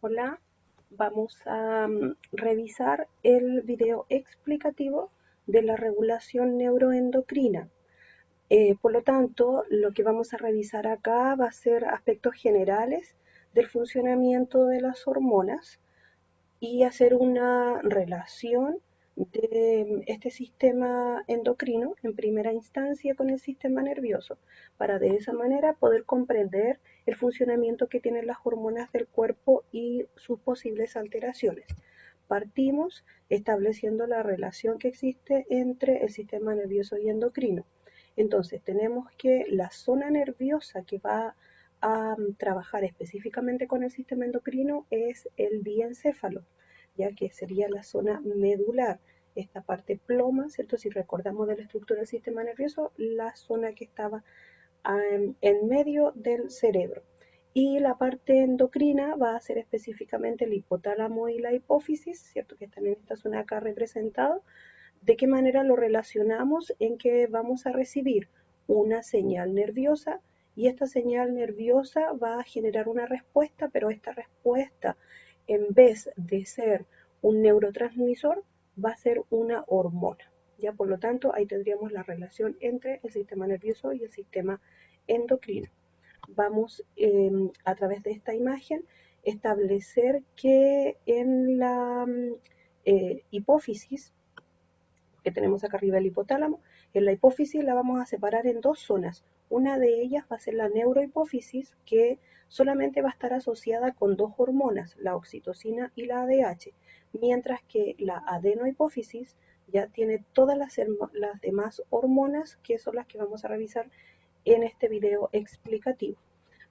Hola, vamos a revisar el video explicativo de la regulación neuroendocrina. Por lo tanto, lo que vamos a revisar acá va a ser aspectos generales del funcionamiento de las hormonas y hacer una relación de este sistema endocrino en primera instancia con el sistema nervioso, para de esa manera poder comprender el funcionamiento que tienen las hormonas del cuerpo y sus posibles alteraciones. Partimos estableciendo la relación que existe entre el sistema nervioso y endocrino. Entonces tenemos que la zona nerviosa que va a trabajar específicamente con el sistema endocrino es el diencéfalo, ya que sería la zona medular, esta parte ploma, ¿cierto? Si recordamos de la estructura del sistema nervioso, la zona que estaba en medio del cerebro. Y la parte endocrina va a ser específicamente el hipotálamo y la hipófisis, ¿cierto? Que están en esta zona acá representados. ¿De qué manera lo relacionamos? En que vamos a recibir una señal nerviosa y esta señal nerviosa va a generar una respuesta, pero esta respuesta, en vez de ser un neurotransmisor, va a ser una hormona. Ya por lo tanto, ahí tendríamos la relación entre el sistema nervioso y el sistema endocrino. Vamos a través de esta imagen establecer que en la hipófisis que tenemos acá arriba el hipotálamo, en la hipófisis la vamos a separar en dos zonas. Una de ellas va a ser la neurohipófisis, que solamente va a estar asociada con dos hormonas, la oxitocina y la ADH, mientras que la adenohipófisis ya tiene todas las demás hormonas, que son las que vamos a revisar en este video explicativo.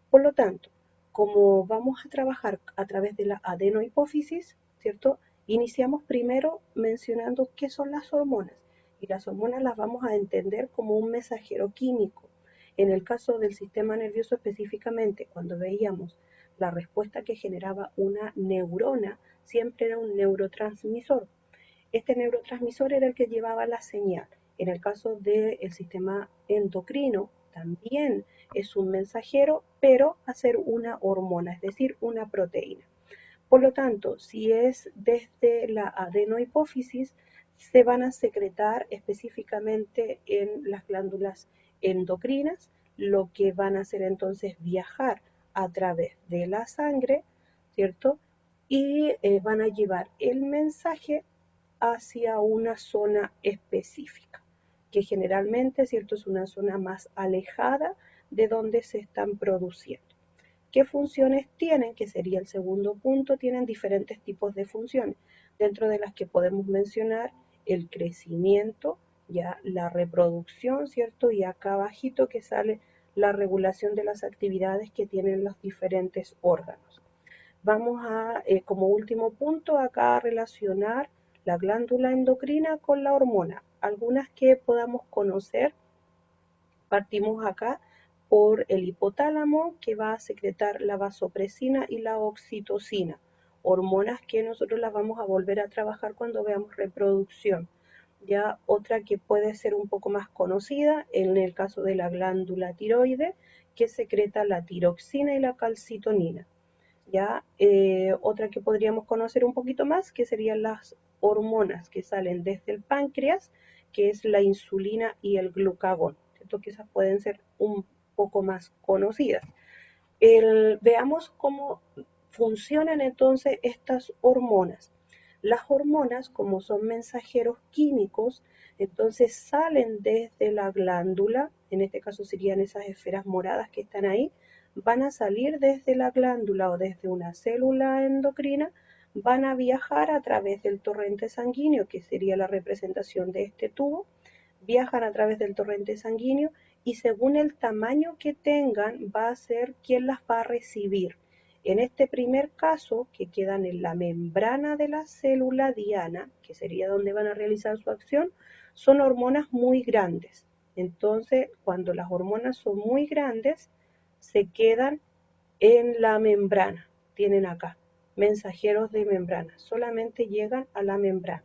Por lo tanto, como vamos a trabajar a través de la adenohipófisis, ¿cierto? Iniciamos primero mencionando qué son las hormonas. Y las hormonas las vamos a entender como un mensajero químico. En el caso del sistema nervioso específicamente, cuando veíamos la respuesta que generaba una neurona, siempre era un neurotransmisor. Este neurotransmisor era el que llevaba la señal. En el caso del sistema endocrino, también es un mensajero, pero a ser una hormona, es decir, una proteína. Por lo tanto, si es desde la adenohipófisis, se van a secretar específicamente en las glándulas endocrinas, lo que van a hacer entonces viajar a través de la sangre, ¿cierto? Y van a llevar el mensaje hacia una zona específica, que generalmente, ¿cierto?, es una zona más alejada de donde se están produciendo. ¿Qué funciones tienen? Que sería el segundo punto. Tienen diferentes tipos de funciones, dentro de las que podemos mencionar el crecimiento, ya la reproducción, ¿cierto? Y acá abajito que sale la regulación de las actividades que tienen los diferentes órganos. Vamos a, como último punto, acá relacionar la glándula endocrina con la hormona. Algunas que podamos conocer, partimos acá por el hipotálamo, que va a secretar la vasopresina y la oxitocina, hormonas que nosotros las vamos a volver a trabajar cuando veamos reproducción. Ya otra que puede ser un poco más conocida, en el caso de la glándula tiroide, que secreta la tiroxina y la calcitonina. Ya otra que podríamos conocer un poquito más, que serían las hormonas que salen desde el páncreas, que es la insulina y el glucagón, ¿cierto? Que esas pueden ser un poco más conocidas. Veamos cómo funcionan entonces estas hormonas. Las hormonas, como son mensajeros químicos, entonces salen desde la glándula, en este caso serían esas esferas moradas que están ahí, van a salir desde la glándula o desde una célula endocrina, van a viajar a través del torrente sanguíneo, que sería la representación de este tubo, viajan a través del torrente sanguíneo y según el tamaño que tengan va a ser quien las va a recibir. En este primer caso, que quedan en la membrana de la célula diana, que sería donde van a realizar su acción, son hormonas muy grandes. Entonces, cuando las hormonas son muy grandes, se quedan en la membrana. Tienen acá mensajeros de membrana, solamente llegan a la membrana.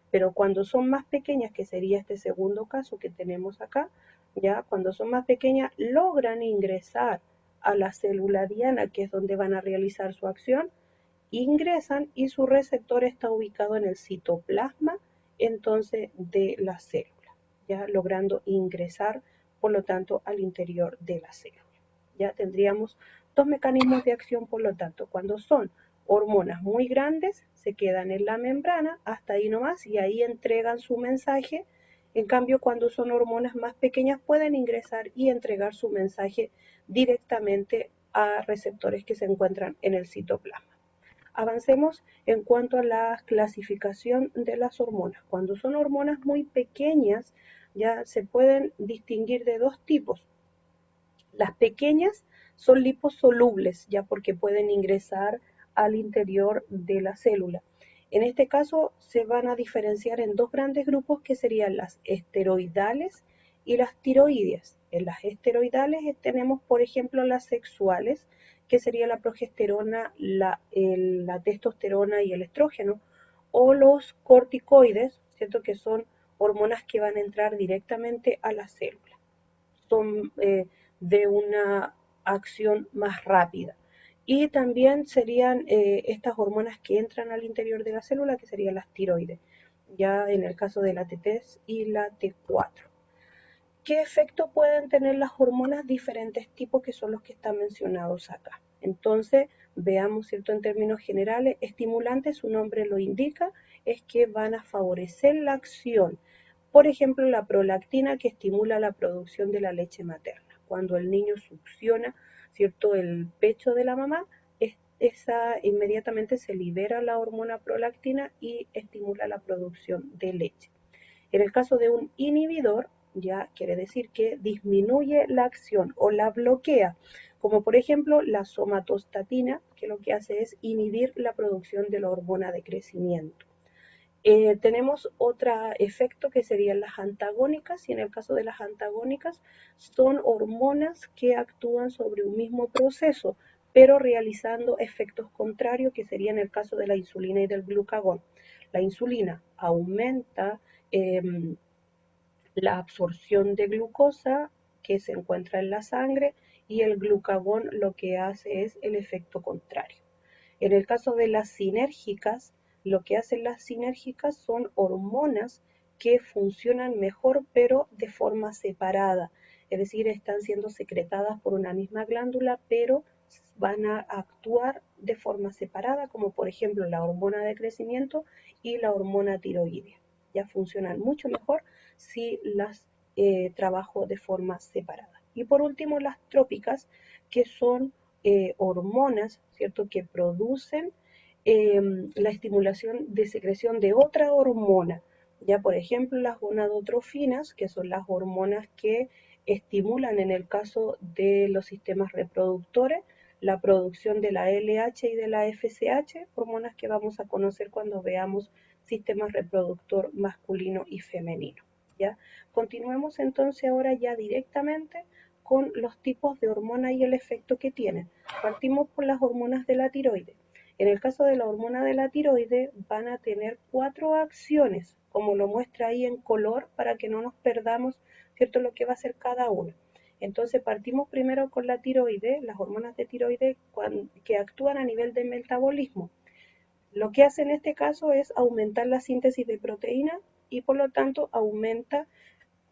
Pero cuando son más pequeñas, que sería este segundo caso que tenemos acá, ya cuando son más pequeñas logran ingresar a la célula diana, que es donde van a realizar su acción, ingresan y su receptor está ubicado en el citoplasma entonces de la célula, ya logrando ingresar por lo tanto al interior de la célula. Ya tendríamos dos mecanismos de acción, por lo tanto, cuando son hormonas muy grandes se quedan en la membrana hasta ahí nomás y ahí entregan su mensaje. En cambio, cuando son hormonas más pequeñas pueden ingresar y entregar su mensaje directamente a receptores que se encuentran en el citoplasma. Avancemos en cuanto a la clasificación de las hormonas. Cuando son hormonas muy pequeñas, ya se pueden distinguir de dos tipos. Las pequeñas son liposolubles, ya porque pueden ingresar al interior de la célula. En este caso se van a diferenciar en dos grandes grupos que serían las esteroidales y las tiroideas. En las esteroidales tenemos, por ejemplo, las sexuales, que sería la progesterona, la testosterona y el estrógeno, o los corticoides, ¿cierto? Que son hormonas que van a entrar directamente a la célula. Son de una acción más rápida. Y también serían estas hormonas que entran al interior de la célula, que serían las tiroides, ya en el caso de la T3 y la T4. ¿Qué efecto pueden tener las hormonas? Diferentes tipos que son los que están mencionados acá. Entonces, veamos, ¿cierto? En términos generales, estimulantes, su nombre lo indica, es que van a favorecer la acción. Por ejemplo, la prolactina, que estimula la producción de la leche materna. Cuando el niño succiona, ¿cierto?, el pecho de la mamá, esa inmediatamente se libera la hormona prolactina y estimula la producción de leche. En el caso de un inhibidor, ya quiere decir que disminuye la acción o la bloquea, como por ejemplo la somatostatina, que lo que hace es inhibir la producción de la hormona de crecimiento. Tenemos otro efecto que serían las antagónicas, y en el caso de las antagónicas son hormonas que actúan sobre un mismo proceso, pero realizando efectos contrarios, que sería en el caso de la insulina y del glucagón. La insulina aumenta eh, la absorción de glucosa que se encuentra en la sangre, y el glucagón lo que hace es el efecto contrario. En el caso de las sinérgicas, lo que hacen las sinérgicas son hormonas que funcionan mejor pero de forma separada, es decir, están siendo secretadas por una misma glándula pero van a actuar de forma separada, como por ejemplo la hormona de crecimiento y la hormona tiroidea. Ya funcionan mucho mejor si las trabajo de forma separada. Y por último, las trópicas, que son hormonas, ¿cierto?, que producen la estimulación de secreción de otra hormona. Ya, por ejemplo, las gonadotrofinas, que son las hormonas que estimulan en el caso de los sistemas reproductores la producción de la LH y de la FSH, hormonas que vamos a conocer cuando veamos sistema reproductor masculino y femenino. ¿Ya? Continuemos entonces ahora ya directamente con los tipos de hormonas y el efecto que tienen. Partimos por las hormonas de la tiroides. En el caso de la hormona de la tiroides van a tener 4 acciones, como lo muestra ahí en color, para que no nos perdamos, ¿cierto?, lo que va a hacer cada una. Entonces partimos primero con la tiroides, las hormonas de tiroides que actúan a nivel de metabolismo. Lo que hace en este caso es aumentar la síntesis de proteína y por lo tanto aumenta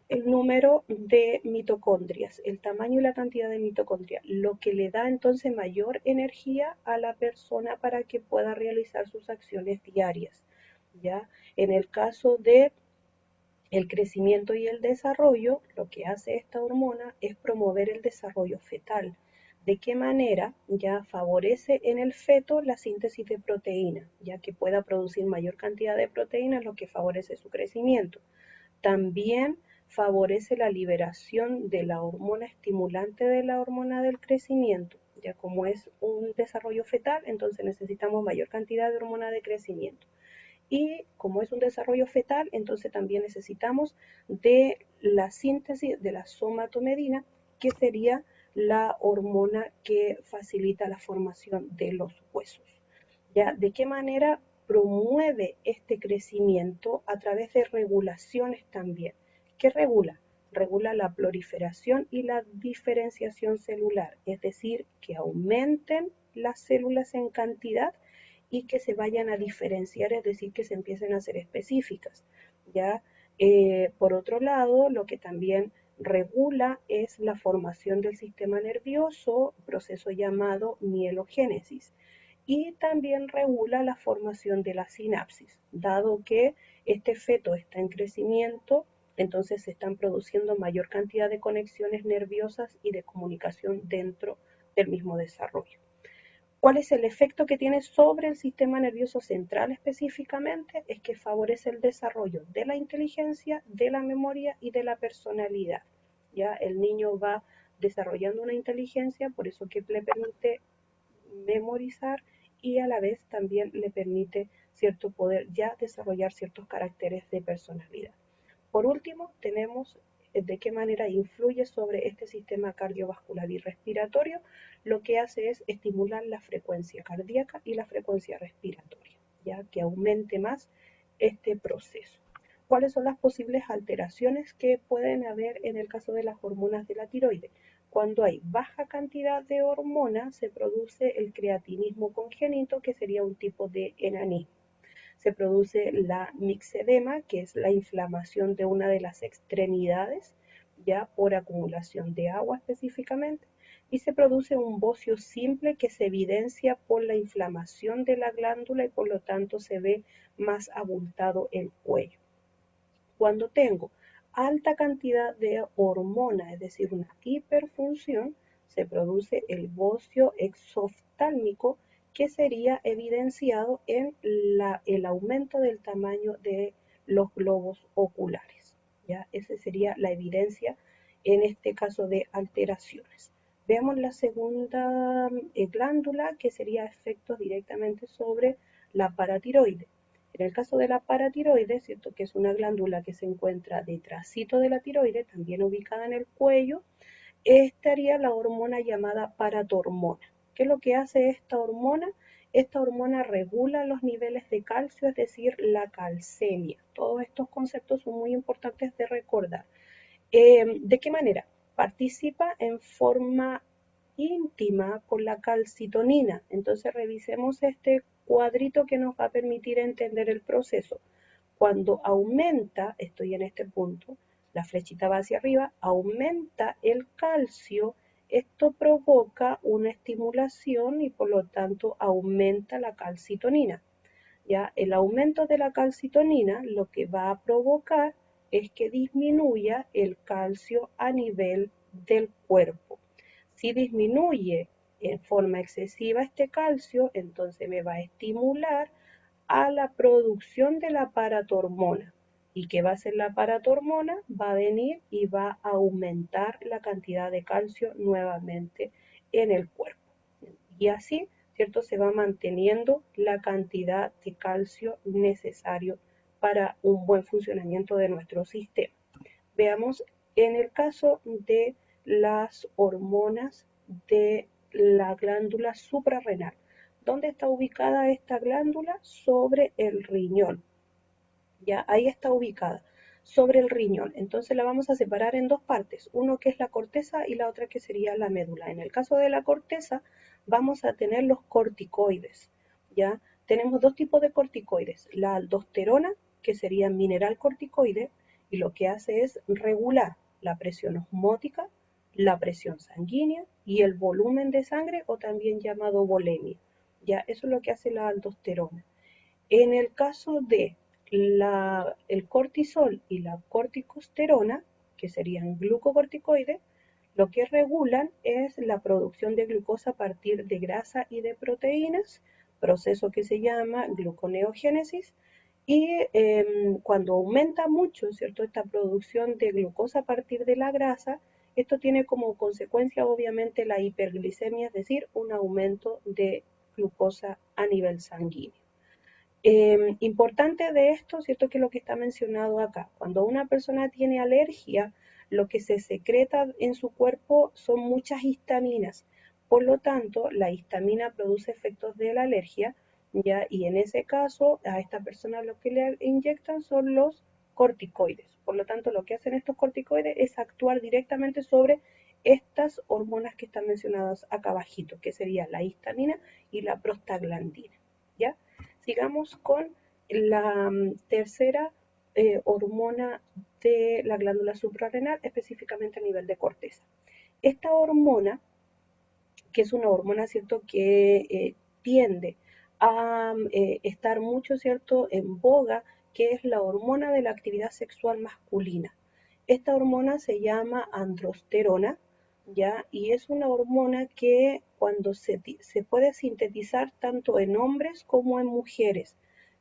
el número de mitocondrias, el tamaño y la cantidad de mitocondrias, lo que le da entonces mayor energía a la persona para que pueda realizar sus acciones diarias. ¿Ya? En el caso de el crecimiento y el desarrollo, lo que hace esta hormona es promover el desarrollo fetal. ¿De qué manera? Ya favorece en el feto la síntesis de proteína, ya que pueda producir mayor cantidad de proteína, lo que favorece su crecimiento. También favorece la liberación de la hormona estimulante de la hormona del crecimiento. Ya como es un desarrollo fetal, entonces necesitamos mayor cantidad de hormona de crecimiento. Y como es un desarrollo fetal, entonces también necesitamos de la síntesis de la somatomedina, que sería la hormona que facilita la formación de los huesos. ¿Ya? ¿De qué manera promueve este crecimiento? A través de regulaciones también. ¿Qué regula? Regula la proliferación y la diferenciación celular, es decir, que aumenten las células en cantidad y que se vayan a diferenciar, es decir, que se empiecen a hacer específicas, ¿ya? Por otro lado, lo que también regula es la formación del sistema nervioso, proceso llamado mielogénesis, y también regula la formación de la sinapsis, dado que este feto está en crecimiento, entonces se están produciendo mayor cantidad de conexiones nerviosas y de comunicación dentro del mismo desarrollo. ¿Cuál es el efecto que tiene sobre el sistema nervioso central específicamente? Es que favorece el desarrollo de la inteligencia, de la memoria y de la personalidad. ¿Ya? El niño va desarrollando una inteligencia, por eso que le permite memorizar y a la vez también le permite cierto poder ya desarrollar ciertos caracteres de personalidad. Por último, tenemos de qué manera influye sobre este sistema cardiovascular y respiratorio. Lo que hace es estimular la frecuencia cardíaca y la frecuencia respiratoria, ya que aumente más este proceso. ¿Cuáles son las posibles alteraciones que pueden haber en el caso de las hormonas de la tiroides? Cuando hay baja cantidad de hormona, se produce el creatinismo congénito, que sería un tipo de enanismo. Se produce la mixedema, que es la inflamación de una de las extremidades, ya por acumulación de agua específicamente, y se produce un bocio simple que se evidencia por la inflamación de la glándula y por lo tanto se ve más abultado el cuello. Cuando tengo alta cantidad de hormona, es decir, una hiperfunción, se produce el bocio exoftálmico, que sería evidenciado en el aumento del tamaño de los globos oculares. ¿Ya? Esa sería la evidencia en este caso de alteraciones. Veamos la segunda glándula, que sería efectos directamente sobre la paratiroide. En el caso de la paratiroide, ¿cierto? Que es una glándula que se encuentra detrásito de la tiroide, también ubicada en el cuello, estaría la hormona llamada paratormona. ¿Qué es lo que hace esta hormona? Esta hormona regula los niveles de calcio, es decir, la calcemia. Todos estos conceptos son muy importantes de recordar. ¿De qué manera? Participa en forma íntima con la calcitonina. Entonces revisemos este cuadrito que nos va a permitir entender el proceso. Cuando aumenta, estoy en este punto, la flechita va hacia arriba, aumenta el calcio, esto provoca una estimulación y por lo tanto aumenta la calcitonina. ¿Ya? El aumento de la calcitonina lo que va a provocar es que disminuya el calcio a nivel del cuerpo. Si disminuye en forma excesiva este calcio, entonces me va a estimular a la producción de la paratormona. ¿Y qué va a hacer la paratormona? Va a venir y va a aumentar la cantidad de calcio nuevamente en el cuerpo. Y así, ¿cierto? Se va manteniendo la cantidad de calcio necesario para un buen funcionamiento de nuestro sistema. Veamos en el caso de las hormonas de la glándula suprarrenal. ¿Dónde está ubicada esta glándula? Sobre el riñón. Ya, ahí está ubicada, sobre el riñón. Entonces la vamos a separar en dos partes, uno que es la corteza y la otra que sería la médula. En el caso de la corteza vamos a tener los corticoides. Ya, tenemos dos tipos de corticoides, la aldosterona, que sería mineral corticoide, y lo que hace es regular la presión osmótica, la presión sanguínea y el volumen de sangre, o también llamado volemia. Ya, eso es lo que hace la aldosterona. En el caso de el cortisol y la corticosterona, que serían glucocorticoides, lo que regulan es la producción de glucosa a partir de grasa y de proteínas, proceso que se llama gluconeogénesis, y cuando aumenta mucho, ¿cierto?, esta producción de glucosa a partir de la grasa, esto tiene como consecuencia obviamente la hiperglicemia, es decir, un aumento de glucosa a nivel sanguíneo. Importante de esto, ¿cierto? Que es lo que está mencionado acá. Cuando una persona tiene alergia, lo que se secreta en su cuerpo son muchas histaminas. Por lo tanto, la histamina produce efectos de la alergia, ¿ya? Y en ese caso, a esta persona lo que le inyectan son los corticoides. Por lo tanto, lo que hacen estos corticoides es actuar directamente sobre estas hormonas que están mencionadas acá abajito, que sería la histamina y la prostaglandina. ¿ya? Sigamos con la tercera hormona de la glándula suprarrenal, específicamente a nivel de corteza. Esta hormona, que es una hormona, ¿cierto?, que tiende a estar mucho, ¿cierto?, en boga, que es la hormona de la actividad sexual masculina. Esta hormona se llama androsterona, ¿ya? Y es una hormona que cuando se puede sintetizar tanto en hombres como en mujeres,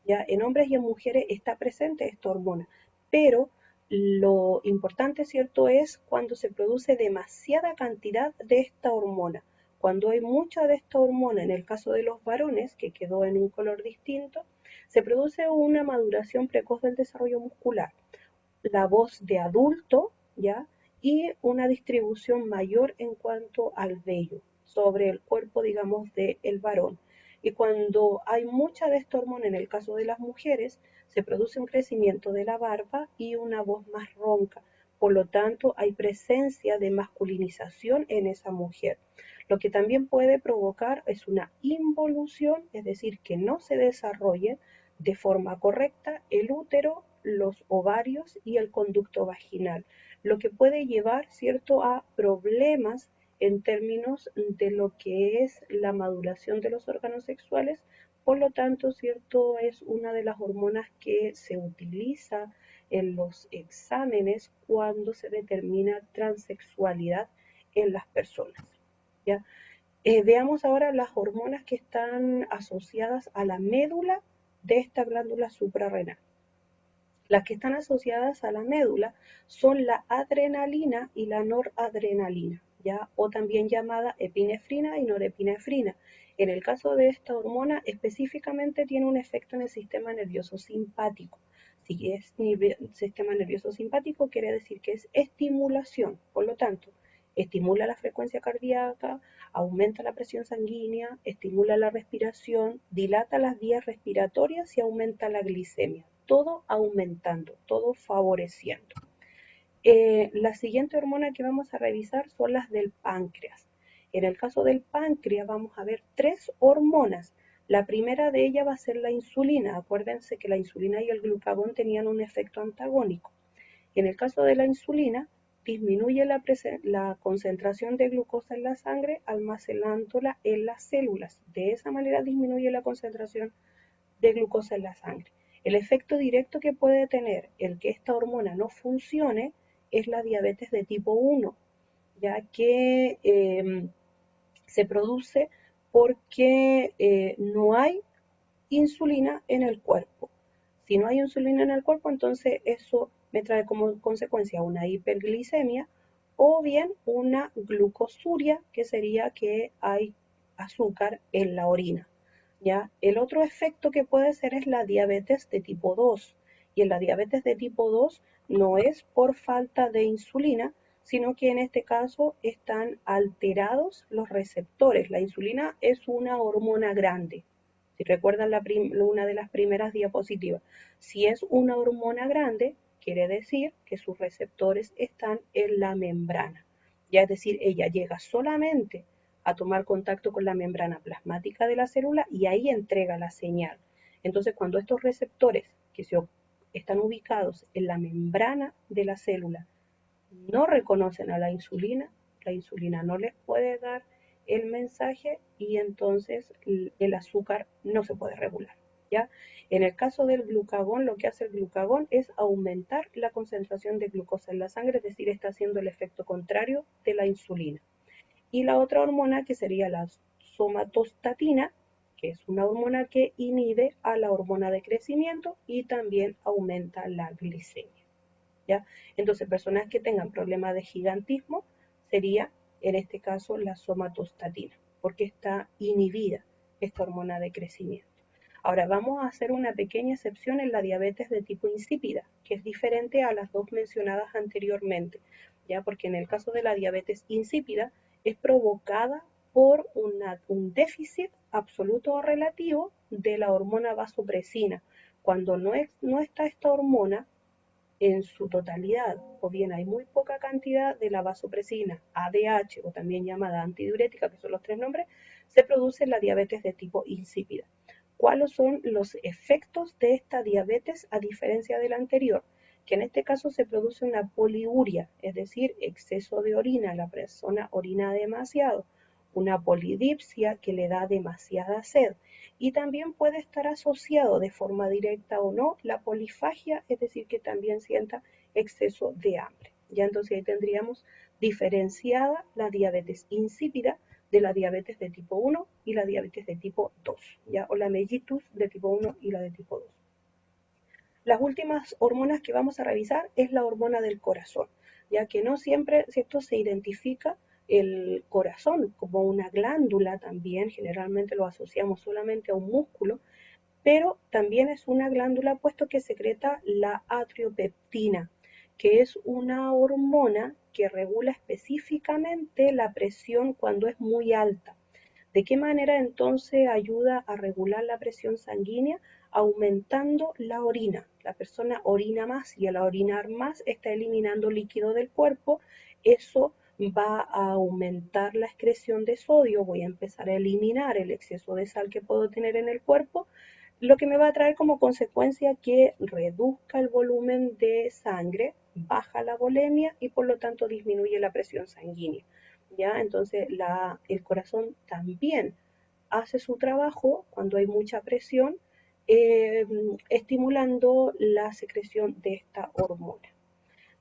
¿ya? En hombres y en mujeres está presente esta hormona, pero lo importante, ¿cierto?, es cuando se produce demasiada cantidad de esta hormona. Cuando hay mucha de esta hormona, en el caso de los varones, que quedó en un color distinto, se produce una maduración precoz del desarrollo muscular, la voz de adulto, ¿ya? Y una distribución mayor en cuanto al vello sobre el cuerpo, digamos, del varón. Y cuando hay mucha de esta hormona, en el caso de las mujeres, se produce un crecimiento de la barba y una voz más ronca. Por lo tanto, hay presencia de masculinización en esa mujer. Lo que también puede provocar es una involución, es decir, que no se desarrolle de forma correcta el útero, los ovarios y el conducto vaginal, lo que puede llevar, ¿cierto?, a problemas en términos de lo que es la maduración de los órganos sexuales. Por lo tanto, ¿cierto?, es una de las hormonas que se utiliza en los exámenes cuando se determina transexualidad en las personas, ¿ya? Veamos ahora las hormonas que están asociadas a la médula de esta glándula suprarrenal. Las que están asociadas a la médula son la adrenalina y la noradrenalina, ¿ya? O también llamada epinefrina y norepinefrina. En el caso de esta hormona, específicamente tiene un efecto en el sistema nervioso simpático. Si es sistema nervioso simpático, quiere decir que es estimulación. Por lo tanto, estimula la frecuencia cardíaca, aumenta la presión sanguínea, estimula la respiración, dilata las vías respiratorias y aumenta la glicemia. Todo aumentando, todo favoreciendo. La siguiente hormona que vamos a revisar son las del páncreas. En el caso del páncreas vamos a ver tres hormonas. La primera de ellas va a ser la insulina. Acuérdense que la insulina y el glucagón tenían un efecto antagónico. En el caso de la insulina, disminuye la concentración de glucosa en la sangre almacenándola en las células. De esa manera disminuye la concentración de glucosa en la sangre. El efecto directo que puede tener el que esta hormona no funcione es la diabetes de tipo 1, ya que se produce porque no hay insulina en el cuerpo. Si no hay insulina en el cuerpo, entonces eso me trae como consecuencia una hiperglicemia o bien una glucosuria, que sería que hay azúcar en la orina. ¿Ya? El otro efecto que puede ser es la diabetes de tipo 2. Y en la diabetes de tipo 2 no es por falta de insulina, sino que en este caso están alterados los receptores. La insulina es una hormona grande. Si recuerdan una de las primeras diapositivas, si es una hormona grande, quiere decir que sus receptores están en la membrana. Ya es decir, ella llega solamente a tomar contacto con la membrana plasmática de la célula y ahí entrega la señal. Entonces, cuando estos receptores que están ubicados en la membrana de la célula no reconocen a la insulina no les puede dar el mensaje y entonces el azúcar no se puede regular, ¿ya? En el caso del glucagón, lo que hace el glucagón es aumentar la concentración de glucosa en la sangre, es decir, está haciendo el efecto contrario de la insulina. Y la otra hormona que sería la somatostatina, que es una hormona que inhibe a la hormona de crecimiento y también aumenta la glicemia. ¿Ya? Entonces, personas que tengan problemas de gigantismo sería, en este caso, la somatostatina, porque está inhibida esta hormona de crecimiento. Ahora vamos a hacer una pequeña excepción en la diabetes de tipo insípida, que es diferente a las dos mencionadas anteriormente, ya porque en el caso de la diabetes insípida es provocada por un déficit absoluto o relativo de la hormona vasopresina. Cuando no está esta hormona en su totalidad, o bien hay muy poca cantidad de la vasopresina, ADH o también llamada antidiurética, que son los tres nombres, se produce la diabetes de tipo insípida. cuáles son los efectos de esta diabetes a diferencia de la anterior, que en este caso se produce una poliuria, es decir, exceso de orina, la persona orina demasiado, una polidipsia que le da demasiada sed, y también puede estar asociado de forma directa o no la polifagia, es decir, que también sienta exceso de hambre. Ya entonces ahí tendríamos diferenciada la diabetes insípida de la diabetes de tipo 1 y la diabetes de tipo 2, ¿ya? O la mellitus de tipo 1 y la de tipo 2. Las últimas hormonas que vamos a revisar es la hormona del corazón, ya que no siempre, ¿cierto?, se identifica el corazón como una glándula también, generalmente lo asociamos solamente a un músculo, pero también es una glándula puesto que secreta la atriopeptina, que es una hormona que regula específicamente la presión cuando es muy alta. ¿De qué manera entonces ayuda a regular la presión sanguínea? Aumentando la orina. La persona orina más y al orinar más está eliminando líquido del cuerpo. Eso va a aumentar la excreción de sodio. Voy a empezar a eliminar el exceso de sal que puedo tener en el cuerpo, lo que me va a traer como consecuencia que reduzca el volumen de sangre, baja la volemia y por lo tanto disminuye la presión sanguínea. ¿Ya? Entonces el corazón también hace su trabajo cuando hay mucha presión, eh, estimulando la secreción de esta hormona.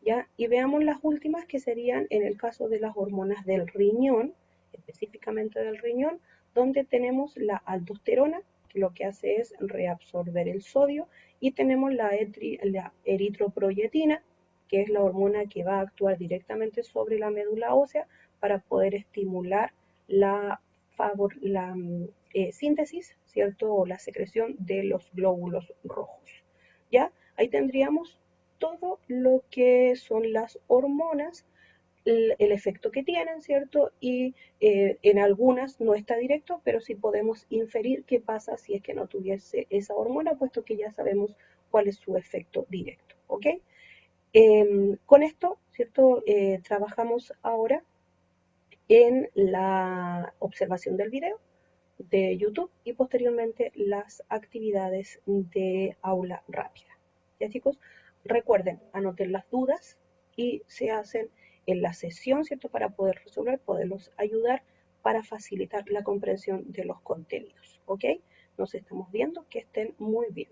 ¿Ya? Y veamos las últimas que serían en el caso de las hormonas del riñón, específicamente del riñón, donde tenemos la aldosterona, que lo que hace es reabsorber el sodio, y tenemos la eritroproyetina, que es la hormona que va a actuar directamente sobre la médula ósea para poder estimular la síntesis, ¿cierto? O la secreción de los glóbulos rojos. ¿Ya? Ahí tendríamos todo lo que son las hormonas, el efecto que tienen, ¿cierto? Y en algunas no está directo, pero sí podemos inferir qué pasa si es que no tuviese esa hormona, puesto que ya sabemos cuál es su efecto directo, ¿ok? Con esto, ¿cierto? Trabajamos ahora en la observación del video de YouTube y posteriormente las actividades de aula rápida. Ya chicos, recuerden, anoten las dudas y se hacen en la sesión, ¿cierto? Para poder resolver, poderlos ayudar para facilitar la comprensión de los contenidos, ¿ok? Nos estamos viendo, que estén muy bien.